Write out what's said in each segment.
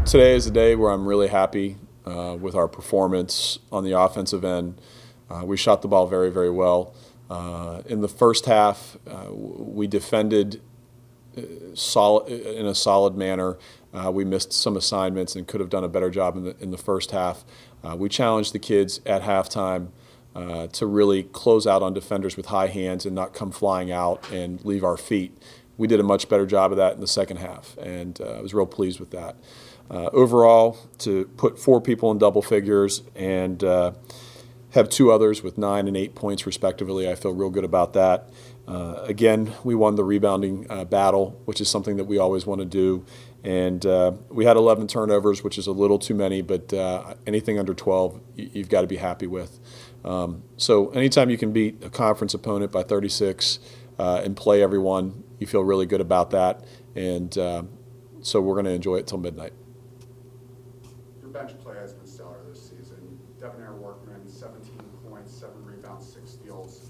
Today is a day where I'm really happy with our performance on the offensive end. We shot the ball very, very well. In the first half, we defended in a solid manner. We missed some assignments and could have done a better job in the first half. We challenged the kids at halftime to really close out on defenders with high hands and not come flying out and leave our feet. We did a much better job of that in the second half, and I was real pleased with that. Overall, to put 4 people in double figures and have 2 others with 9 and 8 points respectively, I feel real good about that. Again, we won the rebounding battle, which is something that we always want to do. And we had 11 turnovers, which is a little too many, but anything under 12, you've got to be happy with. So anytime you can beat a conference opponent by 36 and play everyone, you feel really good about that. And so we're going to enjoy it till midnight. Your bench play has been stellar this season. Debonair Workman, 17 points, 7 rebounds, 6 steals.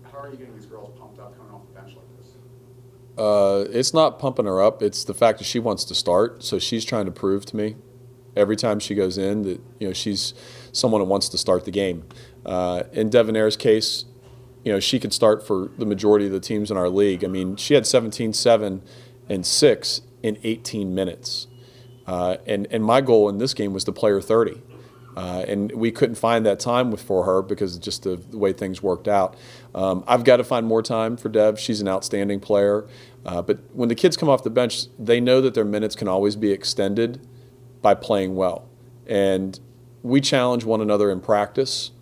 How are you getting these girls pumped up coming off the bench like this? It's not pumping her up. It's the fact that she wants to start. So she's trying to prove to me every time she goes in that she's someone who wants to start the game. In Debonair's case, she could start for the majority of the teams in our league. I mean, she had 17, 7, and 6 in 18 minutes. And my goal in this game was to play her 30. And we couldn't find that time for her because of just the way things worked out. I've got to find more time for Dev. She's an outstanding player. But when the kids come off the bench, they know that their minutes can always be extended by playing well. And we challenge one another in practice,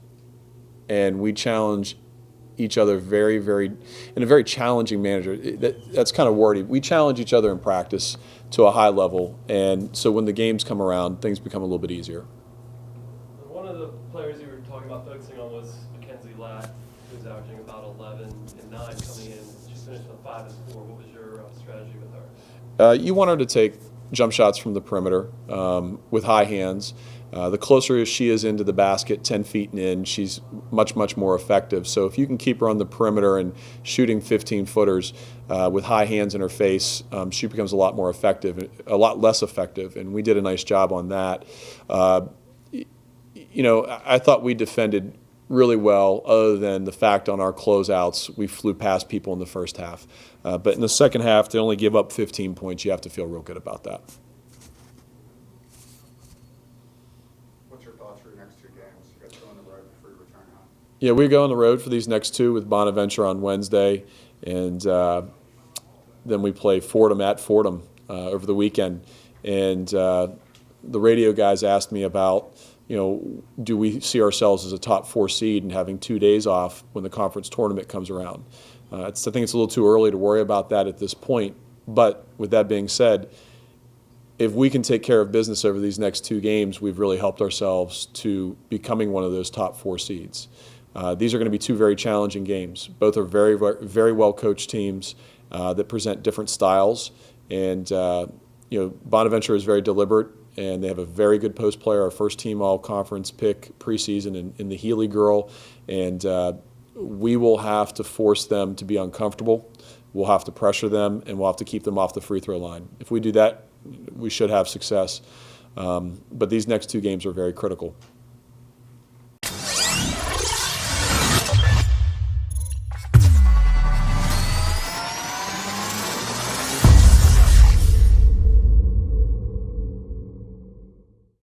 and we challenge each other in a very challenging manner. That's kind of wordy. We challenge each other in practice to a high level, and so when the games come around, things become a little bit easier. One of the players you were talking about focusing on was Mackenzie Latt, who's averaging about 11 and 9 coming in. She's finished with 5 and 4. What was your strategy with her? You want her to take jump shots from the perimeter with high hands. The closer she is into the basket, 10 feet and in, she's much, much more effective. So if you can keep her on the perimeter and shooting 15-footers with high hands in her face, she becomes a lot more effective, a lot less effective, and we did a nice job on that. I thought we defended really well, other than the fact on our closeouts we flew past people in the first half. But in the second half, to only give up 15 points, you have to feel real good about that. What's your thoughts for your next 2 games? You guys go on the road before you return home? Yeah, we go on the road for these next 2 with Bonaventure on Wednesday, and then we play Fordham at Fordham over the weekend. And the radio guys asked me about, do we see ourselves as a top 4 seed and having 2 days off when the conference tournament comes around? I think it's a little too early to worry about that at this point. But with that being said, if we can take care of business over these next 2 games, we've really helped ourselves to becoming one of those top 4 seeds. These are going to be 2 very challenging games. Both are very, very well coached teams that present different styles. And Bonaventure is very deliberate, and they have a very good post player, our first team all-conference pick preseason in the Healy girl. And we will have to force them to be uncomfortable. We'll have to pressure them, and we'll have to keep them off the free throw line. If we do that, we should have success. But these next 2 games are very critical.